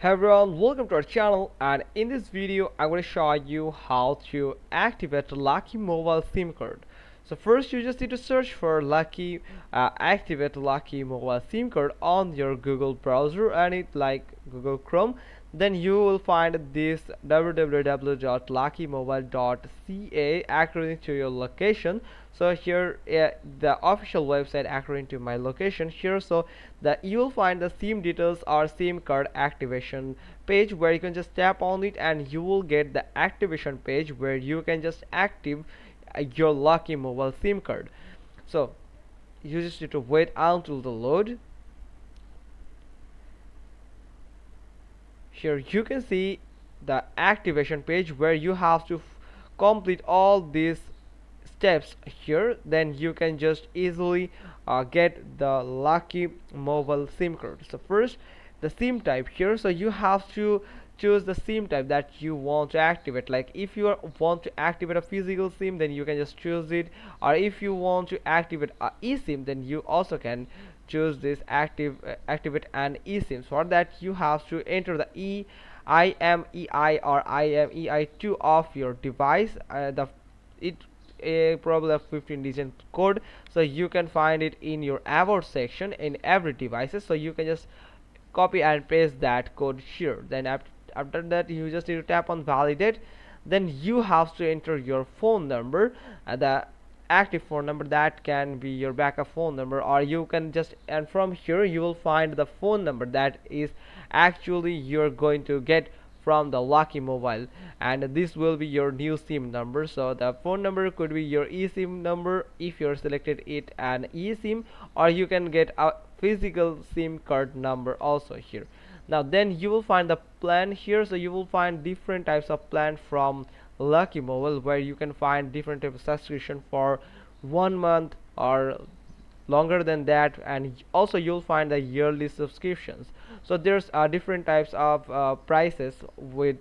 Hey everyone, welcome to our channel, and in this video I'm going to show you how to activate Lucky mobile SIM card. So first you just need to search for activate Lucky mobile SIM card on your Google browser and it like Google Chrome. Then you will find this www.luckymobile.ca according to your location. So here the official website according to my location here. So that you will find the SIM details or SIM card activation page where you can just tap on it and you will get the activation page where you can just active your Lucky mobile SIM card. So you just need to wait until the load. Here you can see the activation page where you have to complete all these steps here. Then you can just easily get the Lucky mobile SIM card. So first the SIM type here, so you have to choose the SIM type that you want to activate. Like if you want to activate a physical SIM, then you can just choose it, or if you want to activate a eSIM, then you also can choose this activate an eSIM. For that you have to enter the IMEI or IMEI2 of your device. The it probably a 15-digit code, so you can find it in your about section in every devices. So you can just copy and paste that code here. Then after that you just need to tap on validate. Then you have to enter your phone number, the active phone number. That can be your backup phone number, or you can just, and from here you will find the phone number that is actually you're going to get from the Lucky mobile, and this will be your new SIM number. So the phone number could be your eSIM number if you're selected it an eSIM, or you can get a physical SIM card number also here. Now then you will find the plan here. So you will find different types of plan from Lucky mobile, where you can find different type of subscription for 1 month or longer than that, and also you'll find the yearly subscriptions. So there's different types of prices with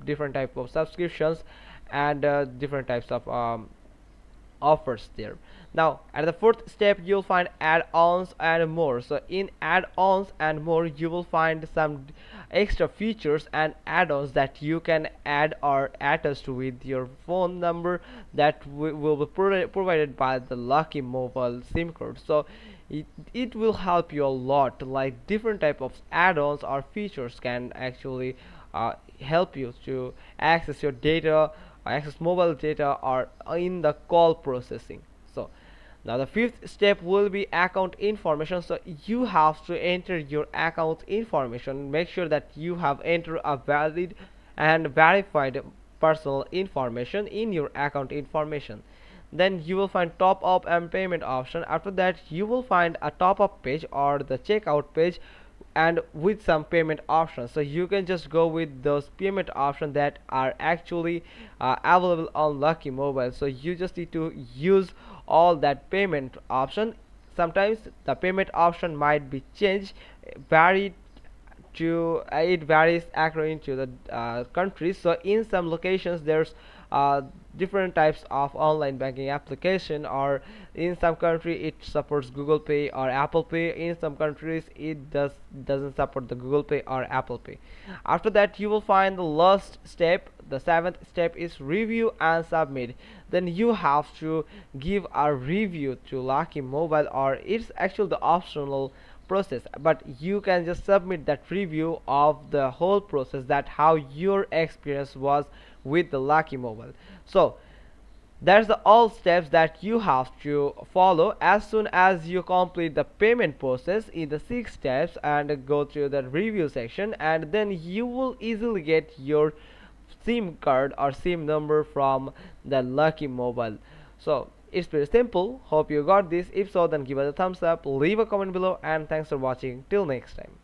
different type of subscriptions and different types of offers there. Now at the fourth step you'll find add-ons and more. So in add-ons and more you will find some extra features and add-ons that you can add or attach with your phone number that will be provided by the Lucky mobile SIM card. So it will help you a lot. Like different type of add-ons or features can actually help you to access your data, access mobile data, or in the call processing. So now the fifth step will be account information. So you have to enter your account information. Make sure that you have entered a valid and verified personal information in your account information. Then you will find top up and payment option. After that you will find a top up page or the checkout page, and with some payment options. So you can just go with those payment options that are actually available on Lucky mobile. So you just need to use all that payment option. Sometimes the payment option might be changed, varied to it varies according to the country. So in some locations there's different types of online banking application, or in some country it supports Google Pay or Apple Pay. In some countries it doesn't support the Google Pay or Apple Pay. After that you will find the last step. The seventh step is review and submit. Then you have to give a review to Lucky mobile, or it's actually the optional process, but you can just submit that review of the whole process, that how your experience was with the Lucky mobile. So that's the all steps that you have to follow. As soon as you complete the payment process in the 6 steps and go to the review section, and then you will easily get your SIM card or SIM number from the Lucky mobile. So it's pretty simple. Hope you got this. If so, then give us a thumbs up, leave a comment below, and thanks for watching. Till next time.